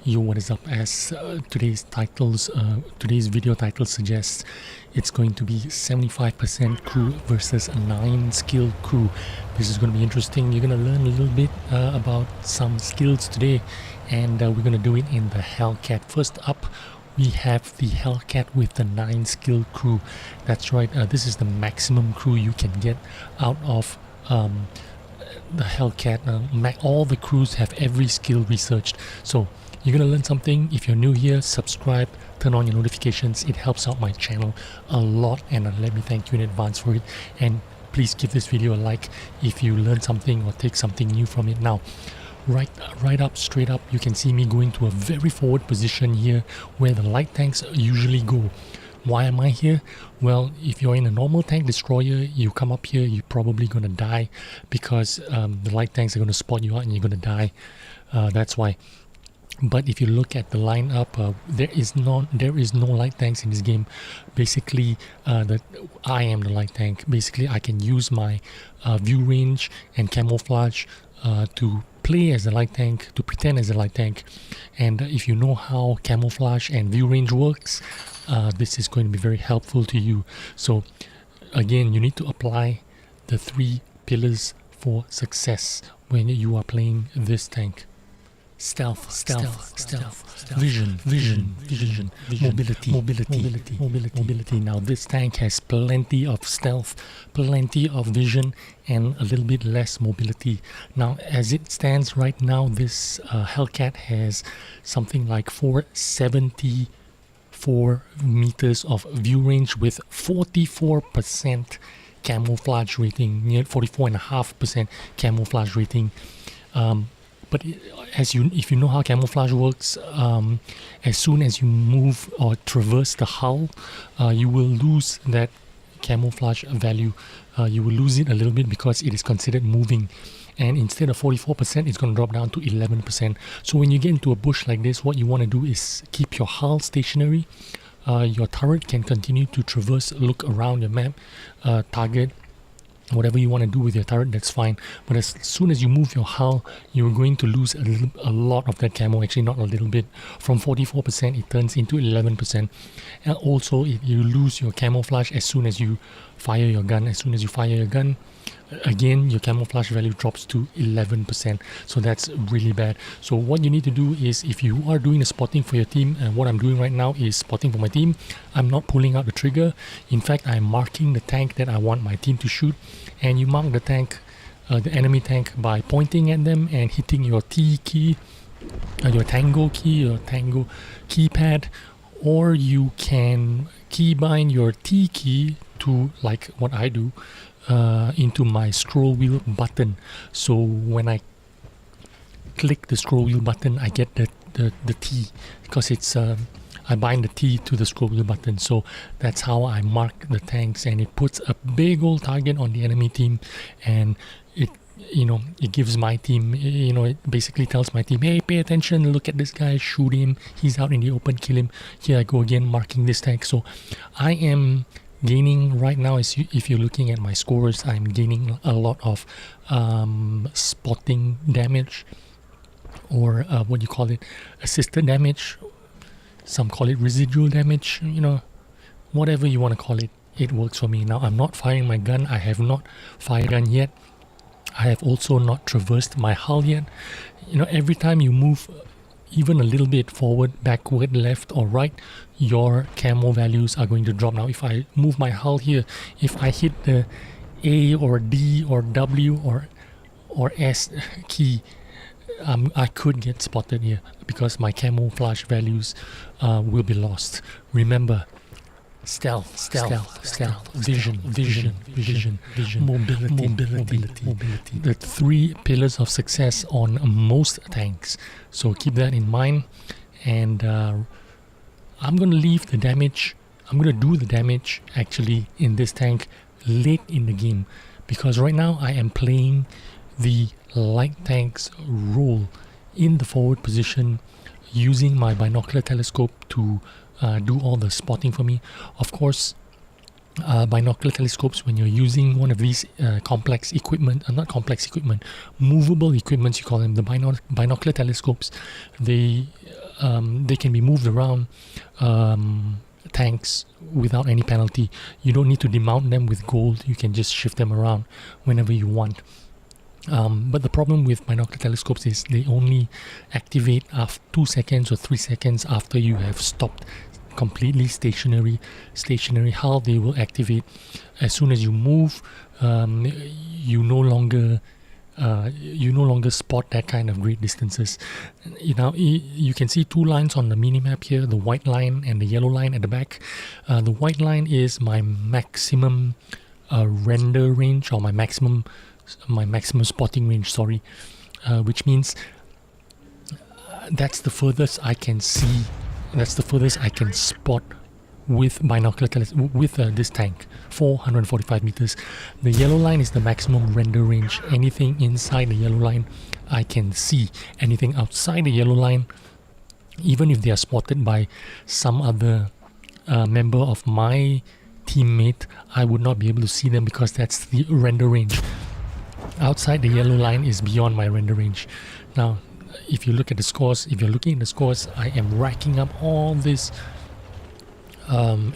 Yo, what is up? As today's video title suggests, it's going to be 75% crew versus 9 skilled crew. This is going to be interesting. You're going to learn a little bit about some skills today, and we're going to do it in the Hellcat. First up, we have the Hellcat with the 9 skilled crew. That's right, this is the maximum crew you can get out of the Hellcat. All the crews have every skill researched. So you're gonna learn something. If you're new here, subscribe, turn on your notifications. It helps out my channel a lot, and let me thank you in advance for it. And please give this video a like if you learn something or take something new from it. Now, right up, straight up, you can see me going to a very forward position here where the light tanks usually go. Why am I here? Well, if you're in a normal tank destroyer, you come up here, you're probably gonna die because the light tanks are gonna spot you out and you're gonna die. That's why. But if you look at the lineup, there is no light tanks in this game. Basically, I am the light tank. Basically, I can use my view range and camouflage to play as a light tank, to pretend as a light tank. And if you know how camouflage and view range works, this is going to be very helpful to you. So again, you need to apply the 3 pillars for success when you are playing this tank. Stealth, vision, mobility. Now this tank has plenty of stealth, plenty of vision, and a little bit less mobility. Now, as it stands right now, this Hellcat has something like 474 meters of view range with 44% camouflage rating, near 44.5% camouflage rating. But if you know how camouflage works, as soon as you move or traverse the hull, you will lose that camouflage value. You will lose it a little bit because it is considered moving. And instead of 44%, it's going to drop down to 11%. So when you get into a bush like this, what you want to do is keep your hull stationary. Your turret can continue to traverse, look around your map, target. Whatever you want to do with your turret, that's fine. But as soon as you move your hull, you're going to lose a lot of that camo. Actually, not a little bit. From 44%, it turns into 11%. And also, you lose your camouflage as soon as you fire your gun. As soon as you fire your gun, again, your camouflage value drops to 11%. So that's really bad. So what you need to do is, if you are doing the spotting for your team, and what I'm doing right now is spotting for my team, I'm not pulling out the trigger. In fact, I'm marking the tank that I want my team to shoot. And you mark the tank, the enemy tank, by pointing at them and hitting your T key, your tango key, your tango keypad, or you can keybind your T key to, like what I do, into my scroll wheel button. So when I click the scroll wheel button, I get the T, because it's I bind the T to the scroll wheel button. So that's how I mark the tanks, and it puts a big old target on the enemy team, and it gives my team, it basically tells my team, hey, pay attention, look at this guy, shoot him, he's out in the open, kill him. Here I go again, marking this tank. So I am gaining right now, if you're looking at my scores, I'm gaining a lot of spotting damage, or what you call it, assisted damage. Some call it residual damage, whatever you want to call it, it works for me. Now, I'm not firing my gun. I have not fired a gun yet. I have also not traversed my hull yet. Every time you move even a little bit forward, backward, left or right, your camo values are going to drop. Now, if I move my hull here, if I hit the A or D or W or S key, I could get spotted here because my camouflage values will be lost. Remember, stealth, vision, mobility. The 3 pillars of success on most tanks. So keep that in mind. And I'm going to leave the damage. I'm going to do the damage actually in this tank late in the game, because right now I am playing the light tank's role in the forward position, using my binocular telescope to do all the spotting for me. Of course, binocular telescopes, when you're using one of these complex equipment, not complex equipment, movable equipments, you call them, the binocular telescopes, they they can be moved around tanks without any penalty. You don't need to demount them with gold. You can just shift them around whenever you want. But the problem with binocular telescopes is they only activate after 2 seconds or 3 seconds after you have stopped completely stationary. How they will activate as soon as you move, you no longer spot that kind of great distances. You can see 2 lines on the minimap here, the white line and the yellow line at the back. The white line is my maximum render range, or my maximum spotting range, which means that's the furthest I can see, that's the furthest I can spot with binocular with this tank, 445 meters. The yellow line is the maximum render range. Anything inside the yellow line I can see. Anything outside the yellow line, even if they are spotted by some other member of my teammate, I would not be able to see them because that's the render range. Outside the yellow line is beyond my render range. Now, if you look at the scores, if you're looking at the scores, I am racking up all this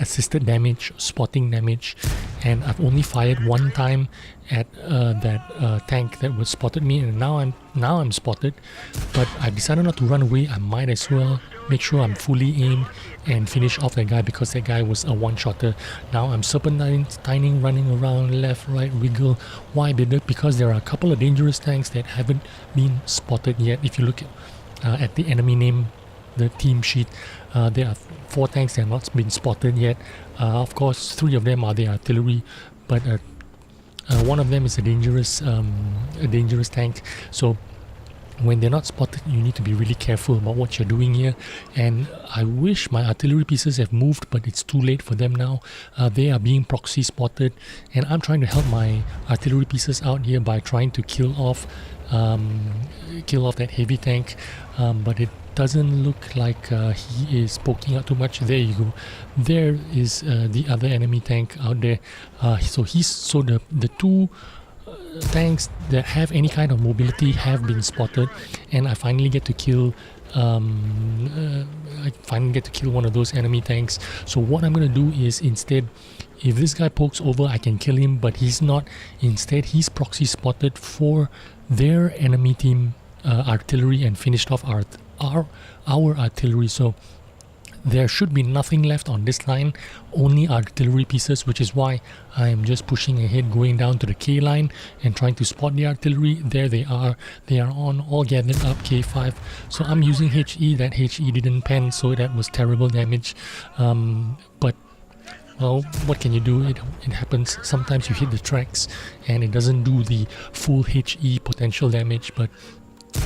assisted damage, spotting damage, and I've only fired 1 time at that tank that was spotted me, and now I'm spotted. But I've decided not to run away. I might as well make sure I'm fully aimed and finish off that guy, because that guy was a one-shotter. Now I'm serpentining, running around left, right, wiggle. Why? Because there are a couple of dangerous tanks that haven't been spotted yet. If you look at the enemy name, the team sheet, there are 4 tanks that have not been spotted yet. Of course, 3 of them are the artillery, but one of them is a dangerous tank. So when they're not spotted, you need to be really careful about what you're doing here. And I wish my artillery pieces have moved, but it's too late for them now. They are being proxy spotted, and I'm trying to help my artillery pieces out here by trying to kill off that heavy tank, but it doesn't look like he is poking out too much. There you go. There is the other enemy tank out there. So the 2 tanks that have any kind of mobility have been spotted, and I finally get to kill one of those enemy tanks. So what I'm gonna do is, instead, if this guy pokes over, I can kill him, but he's not. Instead, he's proxy spotted for their enemy team artillery and finished off our artillery. So there should be nothing left on this line, only artillery pieces, which is why I am just pushing ahead, going down to the K line and trying to spot the artillery. There they are on, all gathered up, K5. So I'm using HE. That HE didn't pen, so that was terrible damage. But well, what can you do? It happens. Sometimes you hit the tracks and it doesn't do the full HE potential damage, but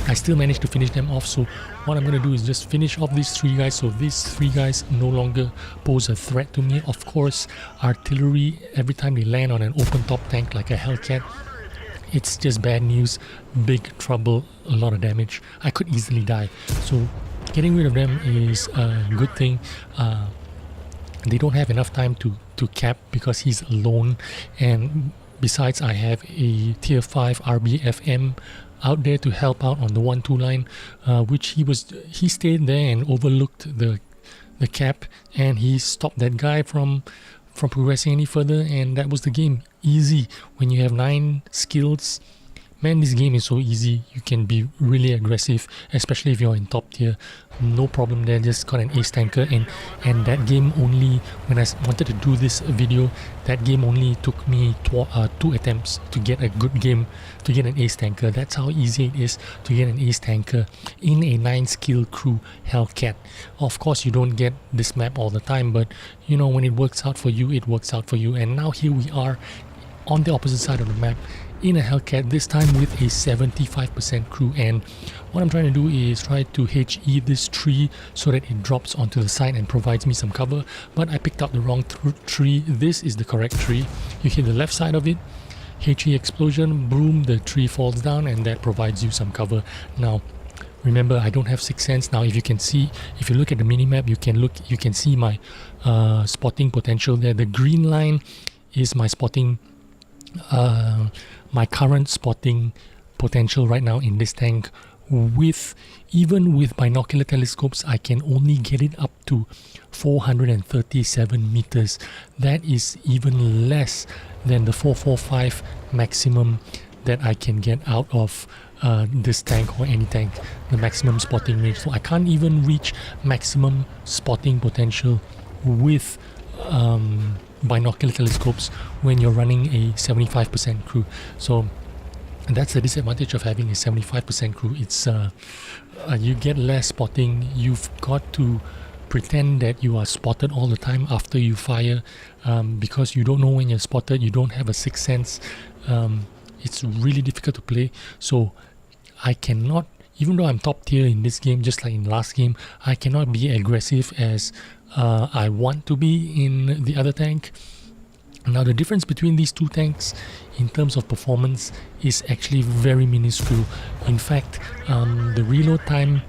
I still managed to finish them off. So what I'm going to do is just finish off these 3 guys. So these 3 guys no longer pose a threat to me. Of course, artillery, every time they land on an open top tank like a Hellcat, it's just bad news, big trouble, a lot of damage. I could easily die. So getting rid of them is a good thing. They don't have enough time to cap because he's alone, and besides, I have a tier 5 RBFM out there to help out on the 1-2 line, which he stayed there and overlooked the cap, and he stopped that guy from progressing any further, and that was the game. Easy. When you have 9 skills, man, this game is so easy. You can be really aggressive, especially if you're in top tier. No problem there. Just got an ace tanker, and that game only, when I wanted to do this video, that game only took me 2 attempts to get a good game, to get an ace tanker. That's how easy it is to get an ace tanker in a 9 skill crew Hellcat. Of course, you don't get this map all the time, but you know, when it works out for you, it works out for you. And now here we are on the opposite side of the map, in a Hellcat, this time with a 75% crew. And what I'm trying to do is try to HE this tree so that it drops onto the side and provides me some cover, but I picked up the wrong tree. This is the correct tree. You hit the left side of it, HE explosion, boom, the tree falls down, and that provides you some cover. Now remember, I don't have 6th sense. Now if you look at the minimap, you can see my spotting potential there. The green line is my spotting, my current spotting potential right now in this tank, even with binocular telescopes, I can only get it up to 437 meters. That is even less than the 445 maximum that I can get out of this tank or any tank, the maximum spotting range. So I can't even reach maximum spotting potential with binocular telescopes when you're running a 75% crew. So that's the disadvantage of having a 75% crew. It's you get less spotting. You've got to pretend that you are spotted all the time after you fire, because you don't know when you're spotted. You don't have a sixth sense. It's really difficult to play. So I cannot, even though I'm top tier in this game, just like in last game, I cannot be aggressive as I want to be in the other tank. Now the difference between these two tanks in terms of performance is actually very minuscule. In fact, the reload time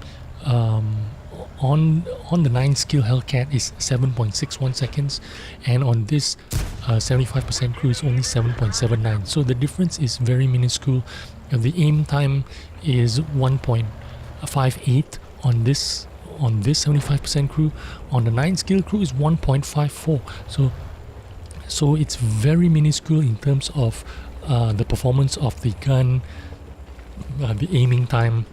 on the 9 skill Hellcat is 7.61 seconds, and on this 75% crew is only 7.79. So the difference is very minuscule. The aim time is 1.58 on this 75% crew. On the 9 skill crew is 1.54. So it's very minuscule in terms of the performance of the gun, the aiming time,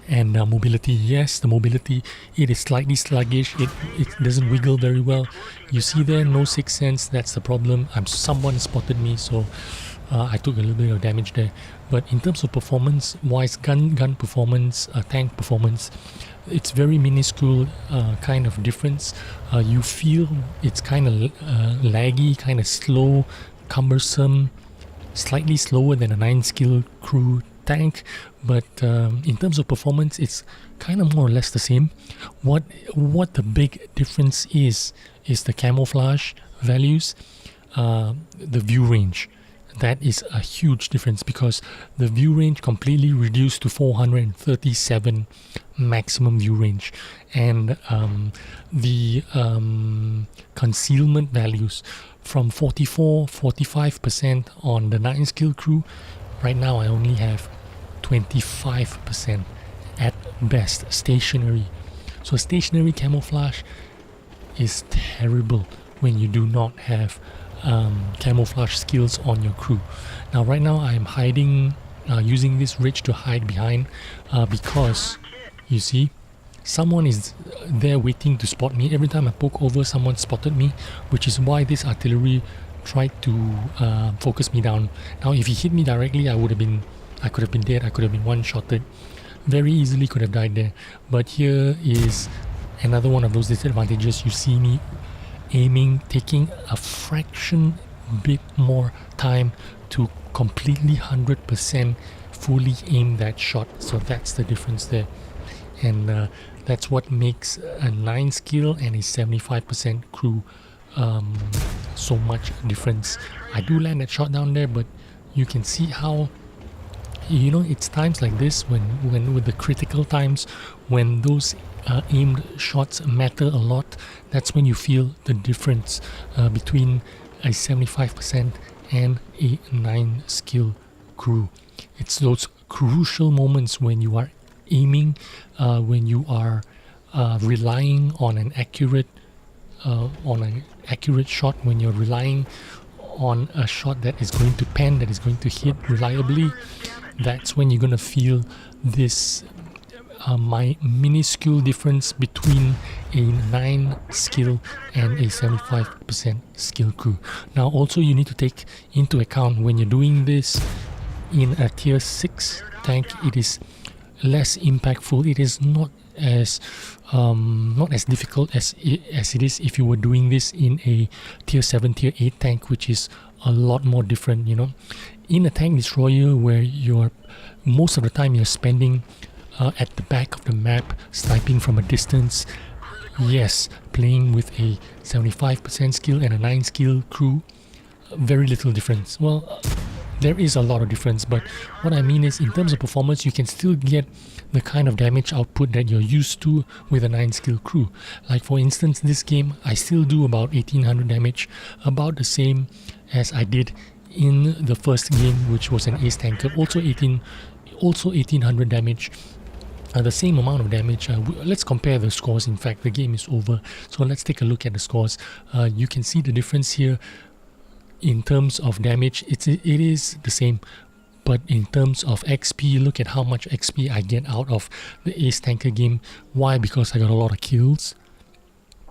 and mobility. Yes, the mobility, it is slightly sluggish. It doesn't wiggle very well. You see there, no sixth sense. That's the problem. Someone spotted me, so I took a little bit of damage there. But in terms of performance wise, gun performance, tank performance, it's very minuscule kind of difference. You feel it's kind of laggy, kind of slow, cumbersome, slightly slower than a 9 skill crew tank, but in terms of performance, it's kind of more or less the same. What the big difference is the camouflage values, the view range. That is a huge difference, because the view range completely reduced to 437 maximum view range, and the concealment values from 45% on the 9 skill crew. Right now I only have 25% at best stationary. So stationary camouflage is terrible when you do not have camouflage skills on your crew. Now right now I'm hiding, using this ridge to hide behind, because you see someone is there waiting to spot me. Every time I poke over, someone spotted me, which is why this artillery tried to focus me down. Now if he hit me directly, I could have been dead. I could have been one-shotted. Very easily could have died there. But here is another one of those disadvantages. You see me aiming, taking a fraction bit more time to completely 100% fully aim that shot. So that's the difference there, and that's what makes a 9 skill and a 75% crew so much difference. I do land that shot down there, but you can see how, you know, it's times like this when with the critical times, when those aimed shots matter a lot. That's when you feel the difference between a 75% and a 9 skill crew. It's those crucial moments when you are aiming, when you are relying on an accurate shot, when you're relying on a shot that is going to pen, that is going to hit reliably. That's when you're going to feel this my minuscule difference between a 9 skill and a 75% skill crew. Now also you need to take into account, when you're doing this in a tier 6 tank, it is less impactful. It is not as difficult as it is if you were doing this in a tier 7, tier 8 tank, which is a lot more different, you know. In a tank destroyer, where you're most of the time you're spending at the back of the map sniping from a distance, yes, playing with a 75% skill and a 9 skill crew, very little difference. Well, there is a lot of difference, but what I mean is, in terms of performance, you can still get the kind of damage output that you're used to with a 9 skill crew. Like for instance, this game, I still do about 1800 damage, about the same as I did in the first game, which was an ace tanker, also also 1800 damage. The same amount of damage. Let's compare the scores. In fact, the game is over, so let's take a look at the scores. You can see the difference here. In terms of damage, it is the same, but in terms of XP, look at how much XP I get out of the Ace Tanker game. Why? Because I got a lot of kills,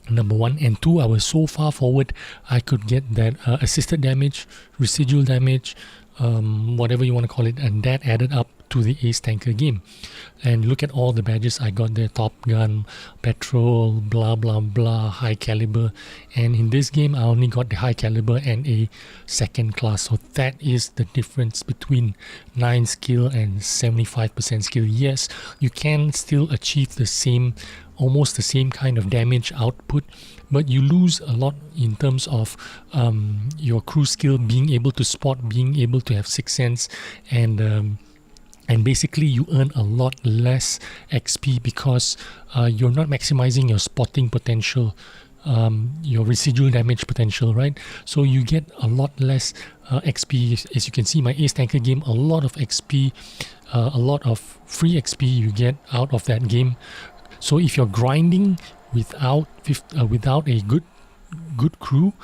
number one, and two, I was so far forward, I could get that assisted damage, residual damage, whatever you want to call it, and that added up to the Ace Tanker game. And look at all the badges I got there: Top Gun, Petrol, blah blah blah, High Caliber. And in this game I only got the High Caliber and a second class. So that is the difference between 9 skill and 75% skill. Yes, you can still achieve the same, almost the same kind of damage output, but you lose a lot in terms of your crew skill, being able to spot, being able to have sixth sense, and basically you earn a lot less XP because you're not maximizing your spotting potential, your residual damage potential, right? So you get a lot less XP. As you can see, my Ace Tanker game, a lot of XP, a lot of free XP you get out of that game. So if you're grinding without a good crew,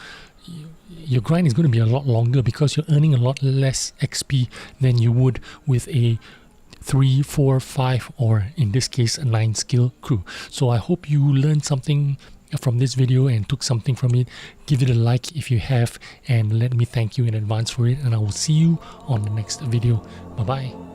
your grind is going to be a lot longer because you're earning a lot less XP than you would with a 3, 4, 5, or in this case a 9 skill crew. So I hope you learned something from this video and took something from it. Give it a like if you have, and let me thank you in advance for it, and I will see you on the next video. Bye bye.